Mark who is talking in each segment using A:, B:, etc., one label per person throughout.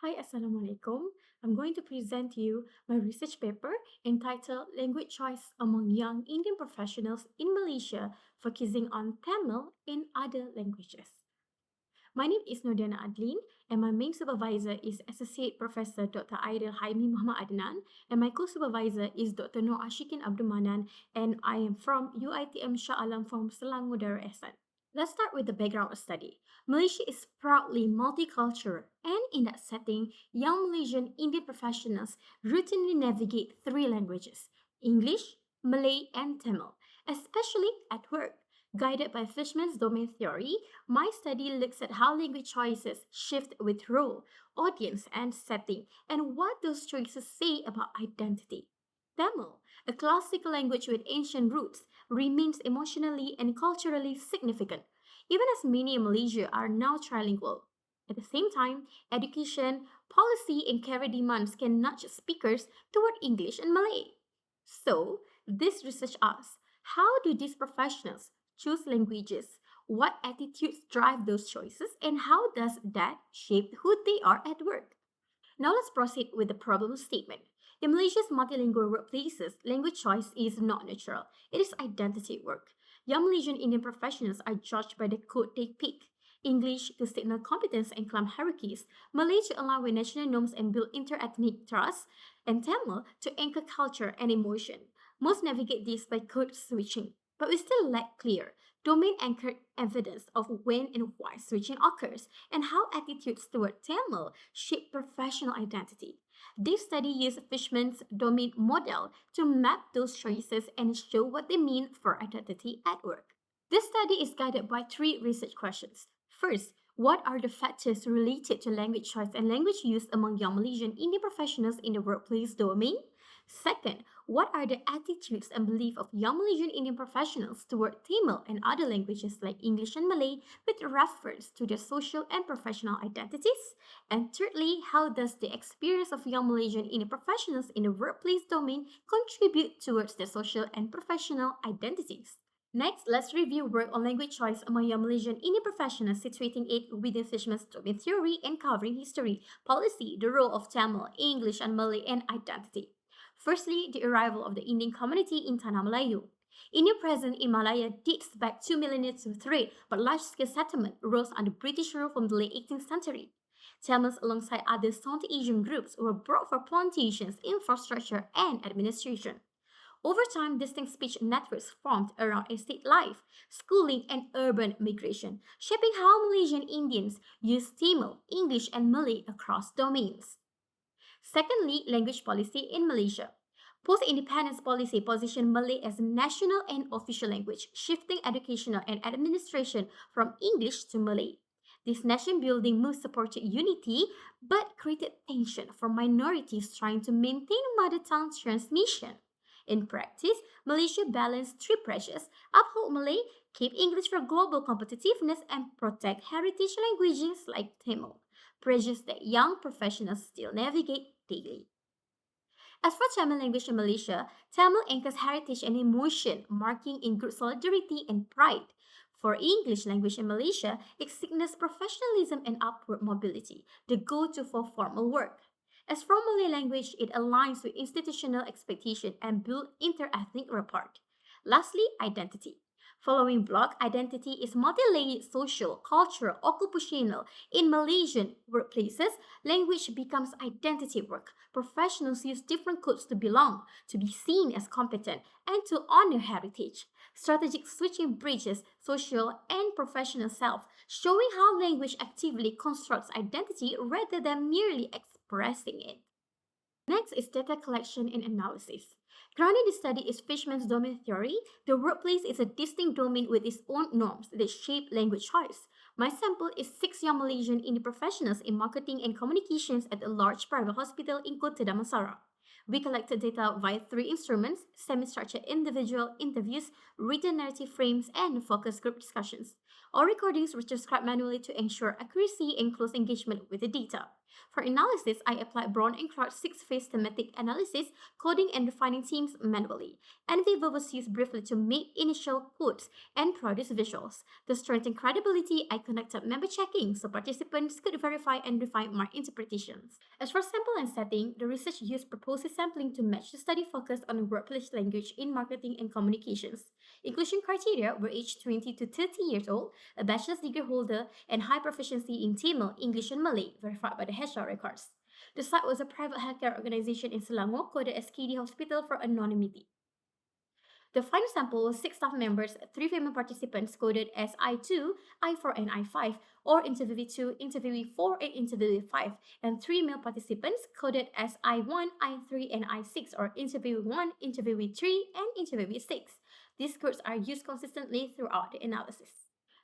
A: Hi, Assalamualaikum. I'm going to present to you my research paper entitled Language Choice Among Young Indian Professionals in Malaysia, focusing on Tamil and other languages. My name is Nodiana Adlin, and my main supervisor is Associate Professor Dr. Aidil Haimi Muhammad Adnan, and my co-supervisor is Dr. Noor Ashikin Abdul Manan, and I am from UITM Shah Alam from Selangor Darul Ehsan. Let's start with the background of study. Malaysia is proudly multicultural, and in that setting, young Malaysian Indian professionals routinely navigate three languages: English, Malay, and Tamil, especially at work. Guided by Fishman's domain theory, my study looks at how language choices shift with role, audience, and setting, and what those choices say about identity. Tamil, a classical language with ancient roots, remains emotionally and culturally significant, even as many in Malaysia are now trilingual. At the same time, education, policy, and career demands can nudge speakers toward English and Malay. So, this research asks, how do these professionals choose languages? What attitudes drive those choices? And how does that shape who they are at work? Now let's proceed with the problem statement. In Malaysia's multilingual workplaces, language choice is not natural. It is identity work. Young Malaysian Indian professionals are judged by the code they pick. English to signal competence and climb hierarchies, Malay to align with national norms and build inter-ethnic trust, and Tamil to anchor culture and emotion. Most navigate this by code switching, but we still lack clear, domain-anchored evidence of when and why switching occurs and how attitudes toward Tamil shape professional identity. This study used Fishman's domain model to map those choices and show what they mean for identity at work. This study is guided by three research questions. First, what are the factors related to language choice and language use among young Malaysian Indian professionals in the workplace domain? Second, what are the attitudes and beliefs of young Malaysian Indian professionals toward Tamil and other languages like English and Malay with reference to their social and professional identities? And thirdly, how does the experience of young Malaysian Indian professionals in the workplace domain contribute towards their social and professional identities? Next, let's review work on language choice among young Malaysian Indian professionals, situating it within Fishman's domain theory and covering history, policy, the role of Tamil, English, and Malay, and identity. Firstly, the arrival of the Indian community in Tanah Melayu. Indian presence in Malaya dates back 2 millennia to trade, but large-scale settlement rose under British rule from the late 18th century. Tamils, alongside other South Asian groups, were brought for plantations, infrastructure, and administration. Over time, distinct speech networks formed around estate life, schooling, and urban migration, shaping how Malaysian Indians use Tamil, English, and Malay across domains. Secondly, language policy in Malaysia. Post-independence policy positioned Malay as national and official language, shifting educational and administration from English to Malay. This nation-building move supported unity but created tension for minorities trying to maintain mother tongue transmission. In practice, Malaysia balanced three pressures: uphold Malay, keep English for global competitiveness, and protect heritage languages like Tamil, pressures that young professionals still navigate daily. As for Tamil language in Malaysia, Tamil anchors heritage and emotion, marking in group solidarity and pride. For English language in Malaysia, it signals professionalism and upward mobility, the go-to for formal work. As for Malay language, it aligns with institutional expectation and builds inter-ethnic rapport. Lastly, identity. Following block, identity is multi-layered social, cultural, occupational. In Malaysian workplaces, language becomes identity work. Professionals use different codes to belong, to be seen as competent, and to honor heritage. Strategic switching bridges social and professional self, showing how language actively constructs identity rather than merely expressing it. Next is data collection and analysis. Grounding the study is Fishman's domain theory. The workplace is a distinct domain with its own norms that shape language choice. My sample is 6 young Malaysian Indian professionals in marketing and communications at a large private hospital in Kota Damansara. We collected data via 3 instruments: semi-structured individual interviews, written narrative frames, and focus group discussions. All recordings were transcribed manually to ensure accuracy and close engagement with the data. For analysis, I applied Braun and Clark's six-phase thematic analysis, coding and refining themes manually. NVivo was used briefly to make initial quotes and produce visuals. To strengthen credibility, I conducted member checking so participants could verify and refine my interpretations. As for sample and setting, the research used purposive sampling to match the study focus on workplace language in marketing and communications. Inclusion criteria were aged 20 to 30 years old, a bachelor's degree holder, and high proficiency in Tamil, English, and Malay, verified by the HR records. The site was a private healthcare organization in Selangor, coded as KD Hospital for anonymity. The final sample was six staff members, three female participants coded as I2, I4, and I5, or interviewee 2, interviewee 4, and interviewee 5, and three male participants coded as I1, I3, and I6, or interviewee 1, interviewee 3, and interviewee 6. These codes are used consistently throughout the analysis.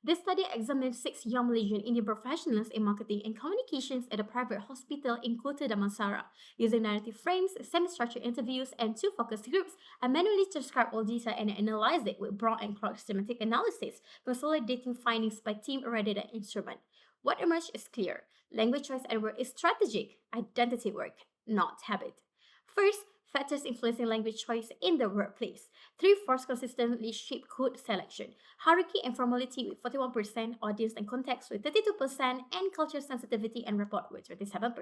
A: This study examined six young Malaysian Indian professionals in marketing and communications at a private hospital in Kota Damansara. Using narrative frames, semi-structured interviews, and two focus groups, I manually transcribed all data and analyzed it with Braun and Clark's thematic analysis, consolidating findings by team rather than instrument. What emerged is clear. Language choice at work is strategic, identity work, not habit. First, factors influencing language choice in the workplace. Three forces consistently shape code selection: hierarchy and formality with 41%, audience and context with 32%, and culture sensitivity and rapport with 27%.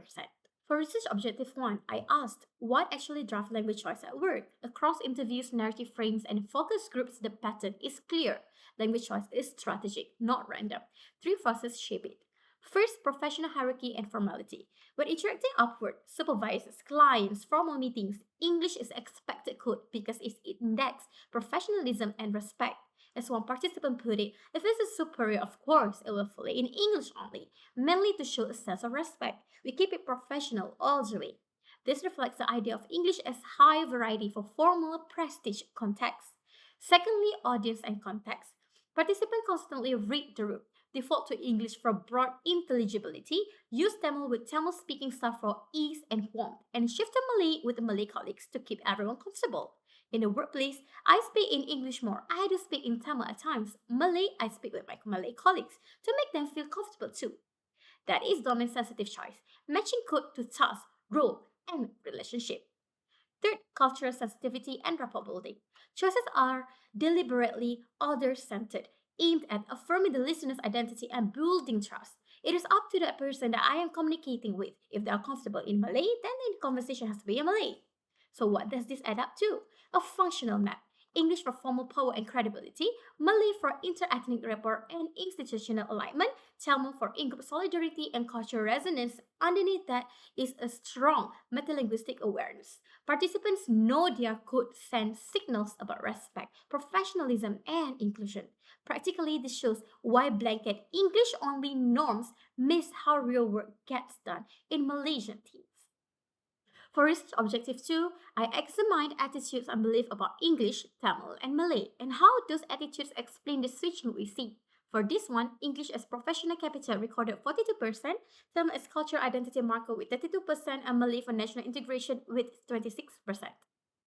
A: For research objective 1, I asked what actually drives language choice at work. Across interviews, narrative frames, and focus groups, the pattern is clear. Language choice is strategic, not random. Three forces shape it. First, professional hierarchy and formality. When interacting upward, supervisors, clients, formal meetings, English is expected code because it indexes professionalism and respect. As one participant put it, if it's a superior, of course, it will fully in English only, mainly to show a sense of respect. We keep it professional all the way. This reflects the idea of English as high variety for formal prestige context. Secondly, audience and context. Participants constantly read the room, default to English for broad intelligibility, use Tamil with Tamil-speaking staff for ease and warmth, and shift to Malay with Malay colleagues to keep everyone comfortable. In the workplace, I speak in English more. I do speak in Tamil at times. Malay, I speak with my Malay colleagues to make them feel comfortable too. That is domain-sensitive choice, matching code to task, role, and relationship. Third, cultural sensitivity and rapport building. Choices are deliberately other-centered, aimed at affirming the listener's identity and building trust. It is up to the person that I am communicating with. If they are comfortable in Malay, then the conversation has to be in Malay. So what does this add up to? A functional map. English for formal power and credibility, Malay for inter-ethnic rapport and institutional alignment, Tamil for in-group solidarity and cultural resonance. Underneath that is a strong metalinguistic awareness. Participants know their code sends signals about respect, professionalism, and inclusion. Practically, this shows why blanket English-only norms miss how real work gets done in Malaysian teams. For research objective 2, I examined attitudes and beliefs about English, Tamil, and Malay, and how those attitudes explain the switching we see. For this one, English as professional capital recorded 42%, Tamil as cultural identity marker with 32%, and Malay for national integration with 26%.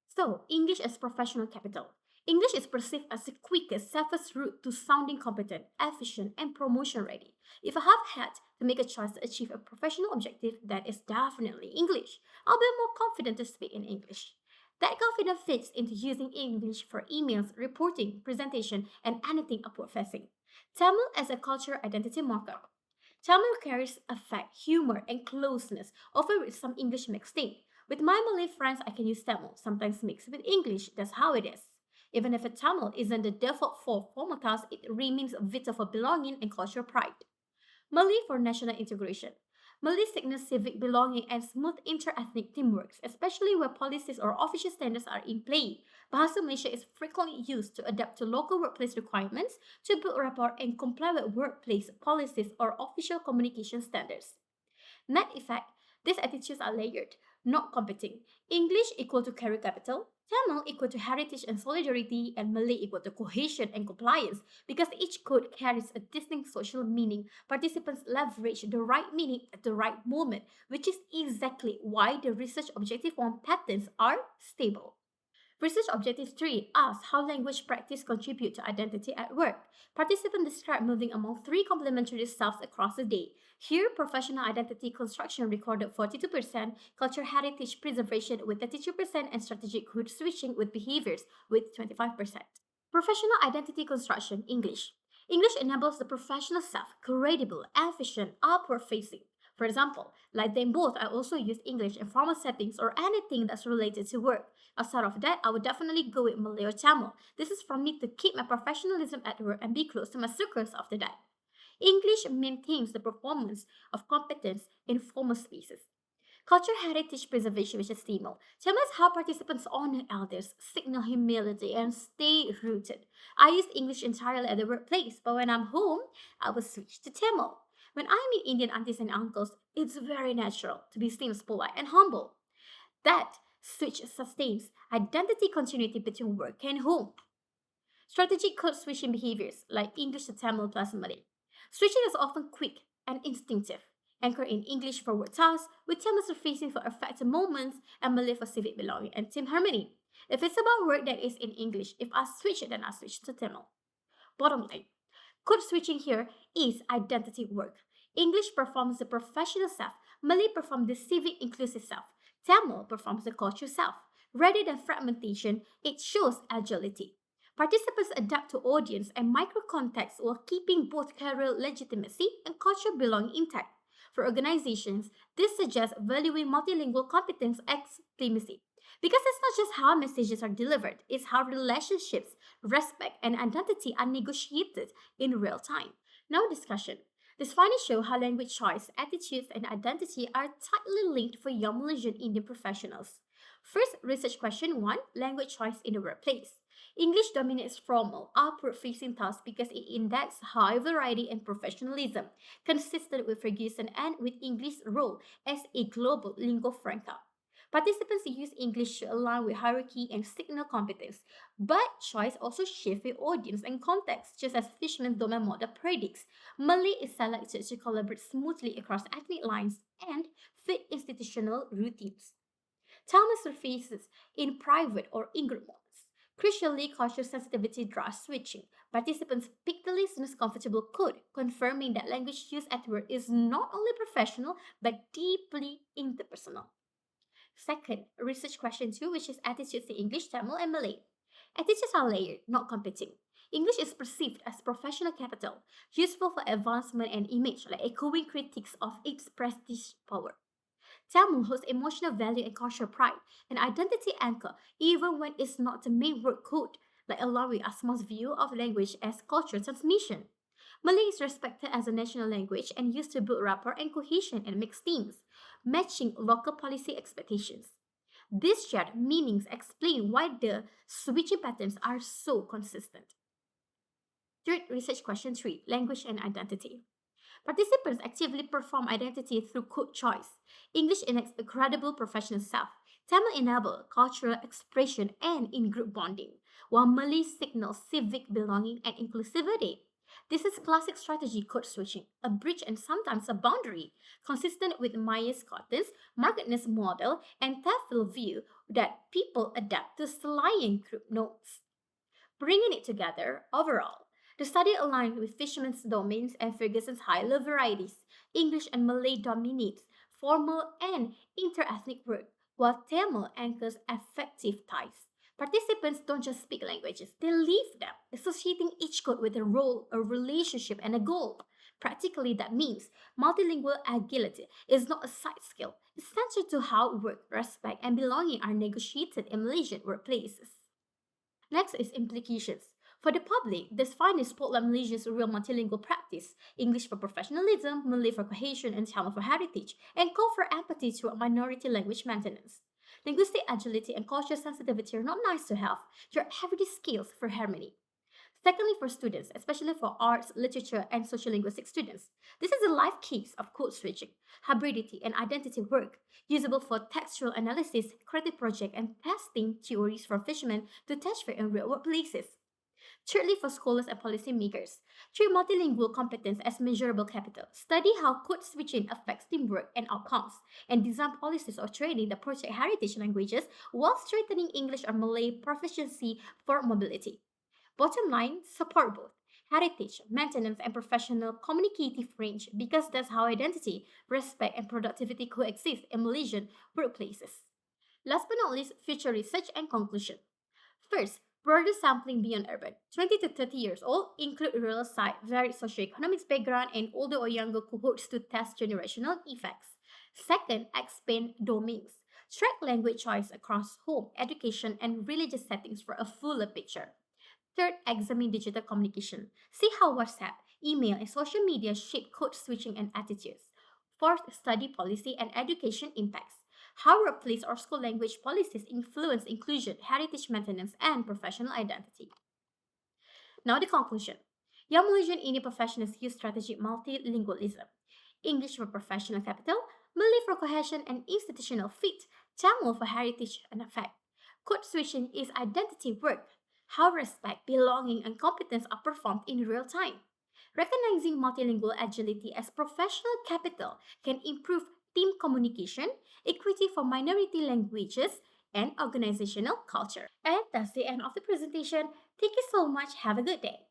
A: So, English as professional capital. English is perceived as the quickest, safest route to sounding competent, efficient, and promotion ready. If I have had to make a choice to achieve a professional objective, that is definitely English. I'll be more confident to speak in English. That confidence fits into using English for emails, reporting, presentation, and anything upward facing. Tamil as a cultural identity marker. Tamil carries affect, humor, and closeness, often with some English mixed in. With my Malay friends, I can use Tamil, sometimes mixed with English. That's how it is. Even if a Tamil isn't the default for formal tasks, it remains vital for belonging and cultural pride. Malay for national integration. Malay signals civic belonging and smooth inter-ethnic teamwork, especially where policies or official standards are in play. Bahasa Malaysia is frequently used to adapt to local workplace requirements, to build rapport and comply with workplace policies or official communication standards. Net effect, these attitudes are layered, not competing. English equal to career capital, Tamil equal to heritage and solidarity, and Malay equal to cohesion and compliance. Because each code carries a distinct social meaning, participants leverage the right meaning at the right moment, which is exactly why the research objective 1 patterns are stable. Research Objective 3 asks how language practice contribute to identity at work. Participants describe moving among three complementary selves across the day. Here, professional identity construction recorded 42%, cultural heritage preservation with 32%, and strategic code switching with behaviors with 25%. Professional identity construction, English. English enables the professional self, credible, efficient, upward facing. For example, like them both, I also use English in formal settings or anything that's related to work. Outside of that, I would definitely go with Malay or Tamil. This is for me to keep my professionalism at work and be close to my circles after that. English maintains the performance of competence in formal spaces. Cultural heritage preservation, which is Tamil. Tamil is how participants honor elders, signal humility, and stay rooted. I use English entirely at the workplace, but when I'm home, I will switch to Tamil. When I meet Indian aunties and uncles, it's very natural to be seen as polite and humble. That switch sustains identity continuity between work and home. Strategic code switching behaviors like English to Tamil plus Malay. Switching is often quick and instinctive, anchored in English for work tasks, with Tamil surfacing for affective moments and Malay for civic belonging and team harmony. If it's about work that is in English, if I switch it, then I switch to Tamil. Bottom line, code switching here is identity work. English performs the professional self, Malay performs the civic inclusive self, Tamil performs the cultural self. Rather than fragmentation, it shows agility. Participants adapt to audience and micro context while keeping both career legitimacy and cultural belonging intact. For organizations, this suggests valuing multilingual competence ex primacy. Because it's not just how messages are delivered, it's how relationships, respect, and identity are negotiated in real time. Now, discussion. This findings show how language choice, attitudes, and identity are tightly linked for young Malaysian Indian professionals. First, research question 1, language choice in the workplace. English dominates formal, upward-facing tasks because it indexes high variety and professionalism, consistent with Ferguson and with English's role as a global lingua franca. Participants use English to align with hierarchy and signal competence, but choice also shifts with audience and context, just as Fishman's domain model predicts. Malay is selected to collaborate smoothly across ethnic lines and fit institutional routines. Tamil surfaces in private or in-group moments. Crucially, cultural sensitivity drives switching. Participants pick the listener's comfortable code, confirming that language used at work is not only professional but deeply interpersonal. Second, research question 2, which is attitudes in English, Tamil, and Malay. Attitudes are layered, not competing. English is perceived as professional capital, useful for advancement and image, like echoing critiques of its prestige power. Tamil holds emotional value and cultural pride, an identity anchor, even when it's not the main work code, like allowing Asma's view of language as cultural transmission. Malay is respected as a national language and used to build rapport and cohesion and mixed teams, matching local policy expectations. These shared meanings explain why the switching patterns are so consistent. Third, research question 3, language and identity. Participants actively perform identity through code choice. English enacts a credible professional self. Tamil enable cultural expression and in-group bonding, while Malay signals civic belonging and inclusivity. This is classic strategy code switching, a bridge and sometimes a boundary, consistent with Maya Scotland's markedness model and Tafel view that people adapt to slaying group notes. Bringing it together, overall, the study aligned with Fishman's domains and Ferguson's high-level varieties. English and Malay dominate formal and inter-ethnic work, while Tamil anchors affective ties. Participants don't just speak languages, they live them, associating each code with a role, a relationship, and a goal. Practically, that means multilingual agility is not a side skill, it's central to how work, respect, and belonging are negotiated in Malaysian workplaces. Next is implications. For the public, this findings spotlight Malaysia's real multilingual practice, English for professionalism, Malay for cohesion, and Tamil for heritage, and call for empathy toward minority language maintenance. Linguistic agility and cultural sensitivity are not nice to have, they're everyday skills for harmony. Secondly, for students, especially for arts, literature, and social linguistic students, this is a live case of code switching, hybridity, and identity work, usable for textual analysis, creative project, and testing theories from fishermen to test for in real workplaces. Thirdly, for scholars and policymakers, treat multilingual competence as measurable capital. Study how code switching affects teamwork and outcomes, and design policies or training that protect heritage languages while strengthening English or Malay proficiency for mobility. Bottom line, support both. heritage, maintenance, and professional communicative range because that's how identity, respect, and productivity coexist in Malaysian workplaces. Last but not least, future research and conclusion. First, broader sampling beyond urban. 20 to 30 years old include rural side, varied socioeconomic background, and older or younger cohorts to test generational effects. Second, expand domains. Track language choice across home, education, and religious settings for a fuller picture. Third, examine digital communication. See how WhatsApp, email, and social media shape code switching and attitudes. Fourth, study policy and education impacts. How workplace or school language policies influence inclusion, heritage maintenance, and professional identity. Now, the conclusion. Young Malaysian Indian professionals use strategic multilingualism. English for professional capital, Malay for cohesion and institutional fit, Tamil for heritage and effect. Code switching is identity work. How respect, belonging, and competence are performed in real time. Recognizing multilingual agility as professional capital can improve team communication, equity for minority languages, and organizational culture. And that's the end of the presentation. Thank you so much. Have a good day.